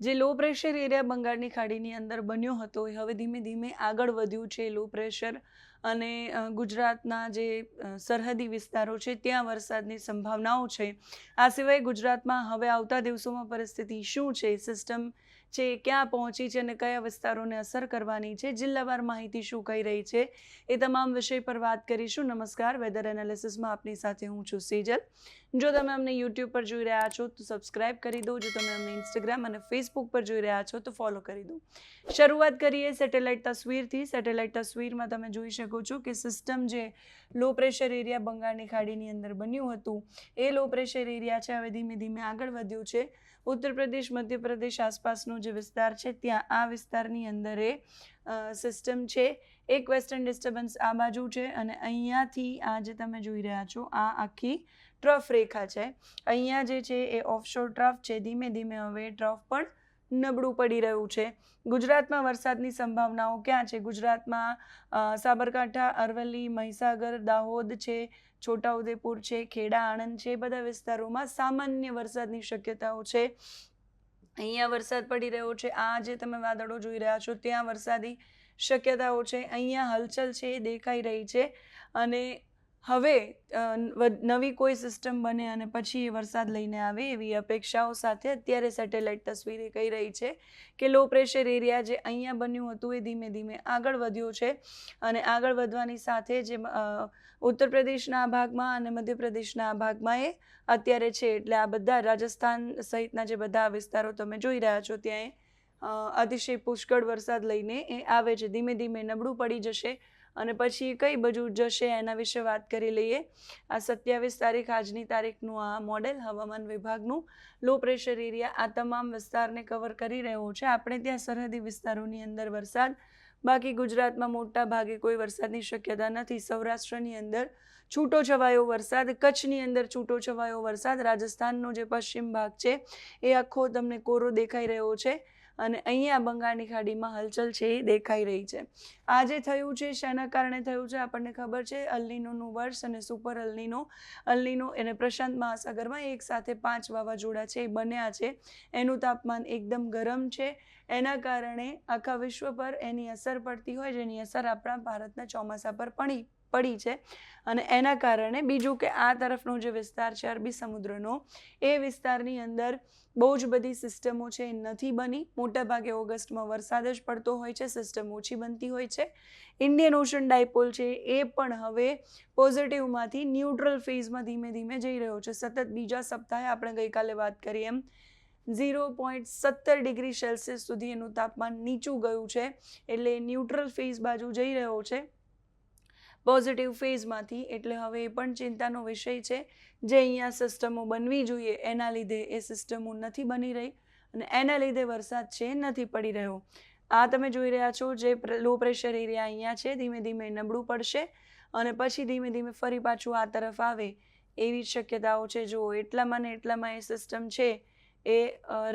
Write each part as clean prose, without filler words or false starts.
જે low pressure area બંગાળની ખાડીની અંદર બન્યો હતો એ હવે ધીમે ધીમે આગળ વધ્યું છે લો પ્રેશર અને ગુજરાતના જે સરહદી વિસ્તારો છે ત્યાં વરસાદની સંભાવનાઓ છે. આ સિવાય ગુજરાતમાં હવે આવતા દિવસોમાં પરિસ્થિતિ શું છે, સિસ્ટમ છે ક્યાં પહોંચી છે અને કયા વિસ્તારોને અસર કરવાની છે, જિલ્લાવાર માહિતી શું કહી રહી છે, એ તમામ વિષય પર વાત કરીશું. નમસ્કાર, વેધર એનાલિસિસમાં આપની સાથે હું છું સેજલ. જો તમે અમને યુટ્યુબ પર જોઈ રહ્યા છો તો સબસ્ક્રાઇબ કરી દો. જો તમે અમને ઇન્સ્ટાગ્રામ અને ફેસબુક પર જોઈ રહ્યા છો તો ફોલો કરી દો. શરૂઆત કરીએ સેટેલાઇટ તસવીરથી. સેટેલાઇટ તસવીરમાં તમે જોઈ શકો છો કે સિસ્ટમ જે લો પ્રેશર એરિયા બંગાળની ખાડીની અંદર બન્યું હતું એ લો પ્રેશર એરિયા છે હવે ધીમે ધીમે આગળ વધ્યું છે. ઉત્તર પ્રદેશ, મધ્યપ્રદેશ આસપાસનો જે વિસ્તાર છે ત્યાં આ વિસ્તારની અંદર એ સિસ્ટમ છે. એક વેસ્ટર્ન ડિસ્ટર્બન્સ આ બાજુ છે અને અહીંયાથી આ જે તમે જોઈ રહ્યા છો આ આખી ટ્રફ રેખા છે. અહીંયા જે છે એ ઓફશોર ટ્રફ છે. ધીમે ધીમે હવે ટ્રફ પણ નબળું પડી રહ્યું છે. ગુજરાતમાં વરસાદની સંભાવનાઓ ક્યાં છે? ગુજરાતમાં સાબરકાંઠા, અરવલ્લી, મહીસાગર, દાહોદ છે, છોટાઉદેપુર છે, ખેડા, આણંદ છે, એ બધા વિસ્તારોમાં સામાન્ય વરસાદની શક્યતાઓ છે. અહીંયા વરસાદ પડી રહ્યો છે. આ જે તમે વાદળો જોઈ રહ્યા છો ત્યાં વરસાદી શક્યતાઓ છે. અહીંયા હલચલ છે એ દેખાઈ રહી છે અને હવે નવી કોઈ સિસ્ટમ બને અને પછી એ વરસાદ લઈને આવે એવી અપેક્ષાઓ સાથે અત્યારે સેટેલાઇટ તસવીરે કહી રહી છે કે લો પ્રેશર એરિયા જે અહીંયા બન્યું હતું એ ધીમે ધીમે આગળ વધ્યો છે અને આગળ વધવાની સાથે જે ઉત્તર પ્રદેશના ભાગમાં અને મધ્યપ્રદેશના ભાગમાં એ અત્યારે છે. એટલે આ બધા રાજસ્થાન સહિતના જે બધા વિસ્તારો તમે જોઈ રહ્યા છો ત્યાં અતિશય પુષ્કળ વરસાદ લઈને એ આવે છે. ધીમે ધીમે નબળું પડી જશે અને પછી કઈ બાજુ જશે એના વિશે વાત કરી લઈએ. આ 27 તારીખ આજની તારીખનું આ મોડેલ હવામાન વિભાગનું લો પ્રેશર એરિયા આ તમામ વિસ્તારને કવર કરી રહ્યો છે. આપણે ત્યાં સરહદી વિસ્તારોની અંદર વરસાદ, બાકી ગુજરાતમાં મોટા ભાગે કોઈ વરસાદની શક્યતા નથી. સૌરાષ્ટ્રની અંદર છૂટો છવાયો વરસાદ, કચ્છની અંદર છૂટો છવાયો વરસાદ, રાજસ્થાનનો જે પશ્ચિમ ભાગ છે એ આખો તમને કોરો દેખાઈ રહ્યો છે અને અહીંયા બંગાળની ખાડીમાં હલચલ છે એ દેખાઈ રહી છે. આ જે થયું છે શેના કારણે થયું છે આપણને ખબર છે. અલ્નીનોનું વર્ષ અને સુપર અલ્નીનો અને પ્રશાંત મહાસાગરમાં એક સાથે 5 વાવાઝોડા છે એ બન્યા છે. એનું તાપમાન એકદમ ગરમ છે. એના કારણે આખા વિશ્વ પર એની અસર પડતી હોય જેની અસર આપણા ભારતના ચોમાસા પર પડી છે અને એના કારણે બીજું કે આ તરફનો જે વિસ્તાર છે અરબી સમુદ્રનો એ વિસ્તારની અંદર બહુ જ બધી સિસ્ટમો છે એ નથી બની. મોટાભાગે ઓગસ્ટમાં વરસાદ જ પડતો હોય છે, સિસ્ટમ ઓછી બનતી હોય છે. ઇન્ડિયન ઓશન ડાયપોલ છે એ પણ હવે પોઝિટિવમાંથી ન્યુટ્રલ ફેઝમાં ધીમે ધીમે જઈ રહ્યો છે. સતત બીજા સપ્તાહે આપણે ગઈકાલે વાત કરી એમ 0.17 ડિગ્રી સેલ્સિયસ સુધી એનું તાપમાન નીચું ગયું છે. એટલે ન્યુટ્રલ ફેઝ બાજુ જઈ રહ્યો છે પોઝિટિવ ફેઝમાંથી. એટલે હવે એ પણ ચિંતાનો વિષય છે. જે અહીંયા સિસ્ટમો બનવી જોઈએ એના લીધે એ સિસ્ટમો નથી બની રહી અને એના લીધે વરસાદ છે નથી પડી રહ્યો. આ તમે જોઈ રહ્યા છો જે લો પ્રેશર એરિયા અહીંયા છે ધીમે ધીમે નબળું પડશે અને પછી ધીમે ધીમે ફરી પાછું આ તરફ આવે એવી શક્યતાઓ છે. જો એટલામાં ને એટલામાં એ સિસ્ટમ છે એ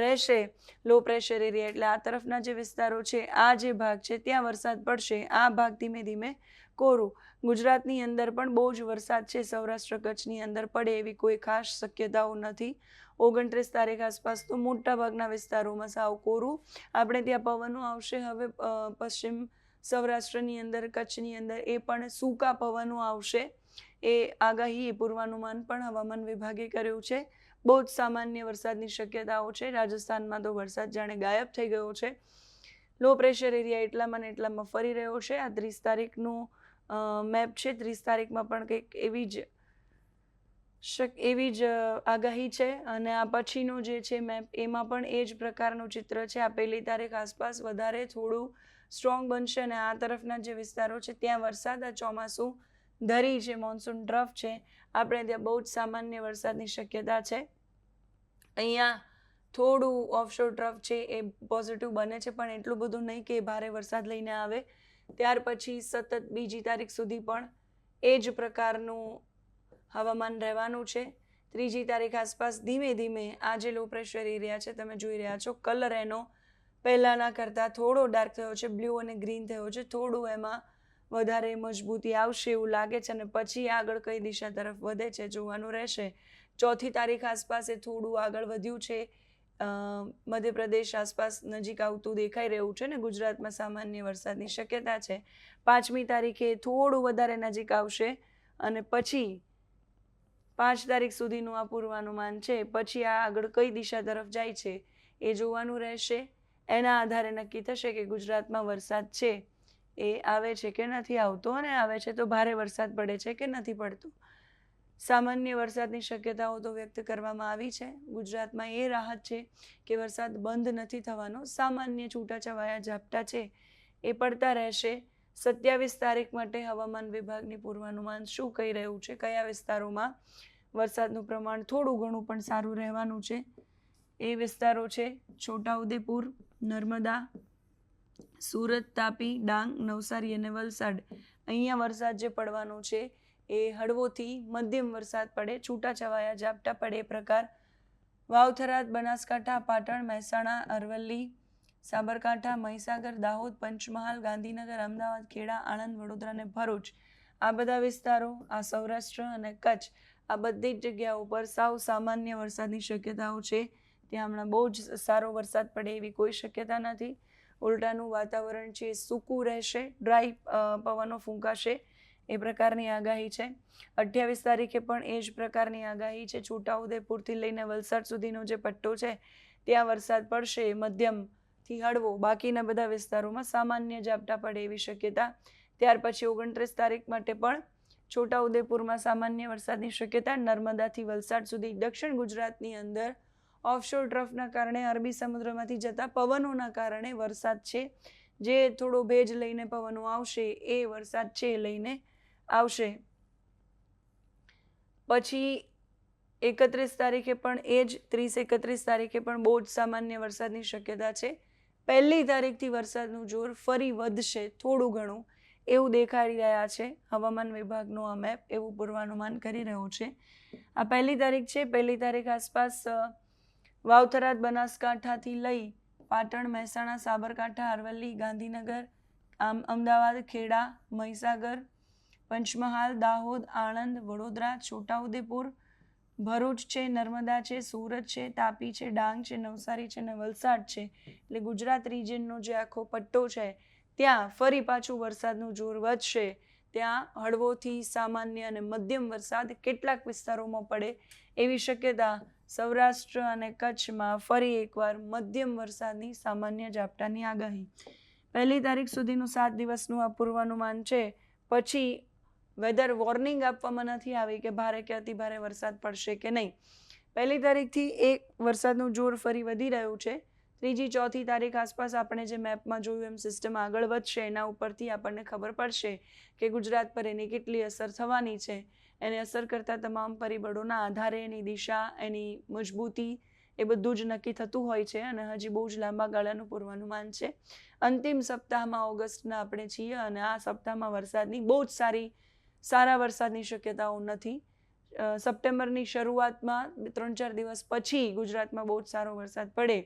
રહેશે લો પ્રેશર એરિયા. એટલે આ તરફના જે વિસ્તારો છે આ જે ભાગ છે ત્યાં વરસાદ પડશે, આ ભાગ ધીમે ધીમે કોરું. ગુજરાતની અંદર પણ બહુ જ વરસાદ છે. સૌરાષ્ટ્ર કચ્છની અંદર પડે એવી કોઈ ખાસ શક્યતાઓ નથી. 29 તારીખ આસપાસ તો મોટાભાગના વિસ્તારોમાં સાવ કોરું. આપણે ત્યાં પવનો આવશે હવે પશ્ચિમ સૌરાષ્ટ્રની અંદર, કચ્છની અંદર એ પણ સૂકા પવનો આવશે. એ આગાહી, પૂર્વાનુમાન પણ હવામાન વિભાગે કર્યું છે. બહુ જ સામાન્ય વરસાદની શક્યતાઓ છે. રાજસ્થાનમાં તો વરસાદ જાણે ગાયબ થઈ ગયો છે. લો પ્રેશર એરિયા એટલામાં ને એટલામાં ફરી રહ્યો છે. આ 30 તારીખનું મેપ છે. 30 તારીખમાં પણ કંઈક એવી જ આગાહી છે અને આ પછીનો જે છે મેપ એમાં પણ એ જ પ્રકારનું ચિત્ર છે. આ 1લી તારીખ આસપાસ વધારે થોડું સ્ટ્રોંગ બનશે અને આ તરફના જે વિસ્તારો છે ત્યાં વરસાદ, આ ચોમાસું ધરી છે, મોન્સૂન ટ્રફ છે, આપણે ત્યાં બહુ જ સામાન્ય વરસાદની શક્યતા છે. અહીંયા થોડું ઓફશોર ટ્રફ છે એ પોઝિટિવ બને છે પણ એટલું બધું નહીં કે ભારે વરસાદ લઈને આવે. ત્યાર પછી સતત 2જી તારીખ સુધી પણ એ જ પ્રકારનું હવામાન રહેવાનું છે. 3જી તારીખ આસપાસ ધીમે ધીમે આ જે લો પ્રેશર એરિયા છે તમે જોઈ રહ્યા છો, કલર એનો પહેલાંના કરતાં થોડો ડાર્ક થયો છે, બ્લુ અને ગ્રીન થયો છે. થોડું એમાં વધારે મજબૂતી આવશે એવું લાગે છે અને પછી આગળ કઈ દિશા તરફ વધે છે જોવાનું રહેશે. 4થી તારીખ આસપાસ એ થોડું આગળ વધ્યું છે મધ્યપ્રદેશ આસપાસ નજીક આવતું દેખાઈ રહ્યું છે ને ગુજરાતમાં સામાન્ય વરસાદની શક્યતા છે. 5મી તારીખે થોડું વધારે નજીક આવશે અને પછી 5 તારીખ સુધીનું આ પૂર્વાનુમાન છે. પછી આ આગળ કઈ દિશા તરફ જાય છે એ જોવાનું રહેશે. એના આધારે નક્કી થશે કે ગુજરાતમાં વરસાદ છે એ આવે છે કે નથી આવતો, અને આવે છે તો ભારે વરસાદ પડે છે કે નથી પડતો. સામાન્ય વરસાદની શક્યતાઓ તો વ્યક્ત કરવામાં આવી છે. ગુજરાતમાં એ રાહત છે કે વરસાદ બંધ નથી થવાનો. સામાન્ય છૂટાછવાયા ઝાપટા છે એ પડતા રહેશે. 27 તારીખ માટે હવામાન વિભાગની પૂર્વાનુમાન શું કહી રહ્યું છે, કયા વિસ્તારોમાં વરસાદનું પ્રમાણ થોડું ઘણું પણ સારું રહેવાનું છે, એ વિસ્તારો છે છોટાઉદેપુર, નર્મદા, સુરત, તાપી, ડાંગ, નવસારી અને વલસાડ. અહીંયા વરસાદ જે પડવાનો છે એ હળવોથી મધ્યમ વરસાદ પડે, છૂટાછવાયા ઝાપટા પડે એ પ્રકાર. વાવ-થરાદ, બનાસકાંઠા, પાટણ, મહેસાણા, અરવલ્લી, સાબરકાંઠા, મહીસાગર, દાહોદ, પંચમહાલ, ગાંધીનગર, અમદાવાદ, ખેડા, આણંદ, વડોદરા અને ભરૂચ, આ બધા વિસ્તારો, આ સૌરાષ્ટ્ર અને કચ્છ, આ બધી જ જગ્યાઓ પર સાવ સામાન્ય વરસાદની શક્યતાઓ છે. ત્યાં હમણાં બહુ જ સારો વરસાદ પડે એવી કોઈ શક્યતા નથી. ઉલટાનું વાતાવરણ છે સૂકું રહેશે, ડ્રાય પવનો ફૂંકાશે એ પ્રકારની આગાહી છે. 28 તારીખે પણ એ જ પ્રકારની આગાહી છે. છોટાઉદેપુરથી લઈને વલસાડ સુધીનો જે પટ્ટો છે ત્યાં વરસાદ પડશે મધ્યમથી હળવો. બાકીના બધા વિસ્તારોમાં સામાન્ય ઝાપટા પડે એવી શક્યતા. ત્યાર પછી 29 તારીખ માટે પણ છોટાઉદેપુરમાં સામાન્ય વરસાદની શક્યતા. નર્મદાથી વલસાડ સુધી દક્ષિણ ગુજરાતની અંદર ઓફશોર ટ્રફના કારણે અરબી સમુદ્રમાંથી જતા પવનોના કારણે વરસાદ છે જે થોડો ભેજ લઈને પવનો આવશે એ વરસાદ છે લઈને આવશે. પછી 31 તારીખે પણ એ જ 30-31 તારીખે પણ બહુ જ સામાન્ય વરસાદની શક્યતા છે. 1લી તારીખથી વરસાદનું જોર ફરી વધશે થોડું ઘણું એવું દેખાડી રહ્યા છે હવામાન વિભાગનો આ મેપ, એવું પૂર્વાનુમાન કરી રહ્યો છે. આ 1લી તારીખ છે. 1લી તારીખ આસપાસ વાવ-થરાદ, બનાસકાંઠાથી લઈ પાટણ, મહેસાણા, સાબરકાંઠા, અરવલ્લી, ગાંધીનગર, અમદાવાદ, ખેડા, મહીસાગર, પંચમહાલ, દાહોદ, આણંદ, વડોદરા, છોટાઉદેપુર, ભરૂચ છે, નર્મદા છે, સુરત છે, તાપી છે, ડાંગ છે, નવસારી છે અને વલસાડ છે. એટલે ગુજરાત રિજનનો જે આખો પટ્ટો છે ત્યાં ફરી પાછું વરસાદનું જોર વધશે. ત્યાં હળવોથી સામાન્ય અને મધ્યમ વરસાદ કેટલાક વિસ્તારોમાં પડે એવી શક્યતા. સૌરાષ્ટ્ર અને કચ્છમાં ફરી એકવાર મધ્યમ વરસાદની સામાન્ય ઝાપટાની આગાહી. 1લી તારીખ સુધીનું 7 દિવસનું આ પૂર્વાનુમાન છે. પછી વેધર વોર્નિંગ આપવામાં નથી આવી કે ભારે કે અતિ ભારે વરસાદ પડશે કે નહીં. 1લી તારીખથી એક વરસાદનું જોર ફરી વધી રહ્યું છે. 3જી-4થી તારીખ આસપાસ આપણે જે મેપમાં જોયું એમ સિસ્ટમ આગળ વધશે, એના ઉપરથી આપણને ખબર પડશે કે ગુજરાત પર એની કેટલી અસર થવાની છે. એને અસર કરતા તમામ પરિબળોના આધારે એની દિશા, એની મજબૂતી એ બધું જ નક્કી થતું હોય છે અને હજી બહુ જ લાંબા ગાળાનું પૂર્વાનુમાન છે. અંતિમ સપ્તાહમાં ઓગસ્ટના આપણે છીએ અને આ સપ્તાહમાં વરસાદની બહુ જ સારા વરસાદની શક્યતાઓ નથી. સપ્ટેમ્બરની શરૂઆતમાં 3-4 દિવસ પછી ગુજરાતમાં બહુ જ સારો વરસાદ પડે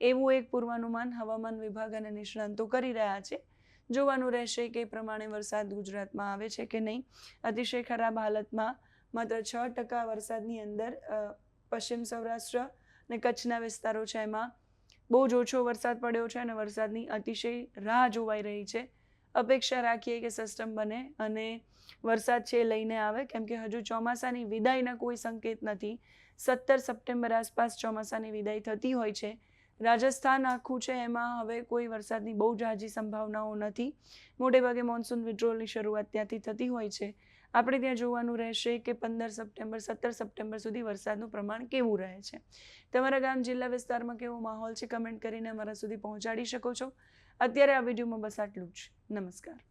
એવું એક પૂર્વાનુમાન હવામાન વિભાગ અને નિષ્ણાંતો કરી રહ્યા છે. જોવાનું રહેશે કે પ્રમાણે વરસાદ ગુજરાતમાં આવે છે કે નહીં. અતિશય ખરાબ હાલતમાં માત્ર 6% વરસાદની અંદર પશ્ચિમ સૌરાષ્ટ્ર અને કચ્છના વિસ્તારો છે એમાં બહુ જ ઓછો વરસાદ પડ્યો છે અને વરસાદની અતિશય રાહ જોવાઈ રહી છે. અપેક્ષા રાખીએ કે સિસ્ટમ બને અને વરસાદ છે લઈને આવે, કેમ કે હજુ ચોમાસાની વિદાયના કોઈ સંકેત નથી. 17 સપ્ટેમ્બર આસપાસ ચોમાસાની વિદાય થતી હોય છે. રાજસ્થાન આખું છે એમાં હવે કોઈ વરસાદની બહુ ઝાઝી સંભાવનાઓ નથી. મોટે ભાગે મોન્સૂન વિડ્રોલની શરૂઆત ત્યાંથી થતી હોય છે. આપણે ત્યાં જોવાનું રહેશે કે 15 સપ્ટેમ્બર 17 સપ્ટેમ્બર સુધી વરસાદનું પ્રમાણ કેવું રહે છે. તમારા ગામ, જિલ્લા વિસ્તારમાં કેવો માહોલ છે કમેન્ટ કરીને અમારા સુધી પહોંચાડી શકો છો. અત્યારે આ વિડીયોમાં બસ આટલું જ. નમસ્કાર.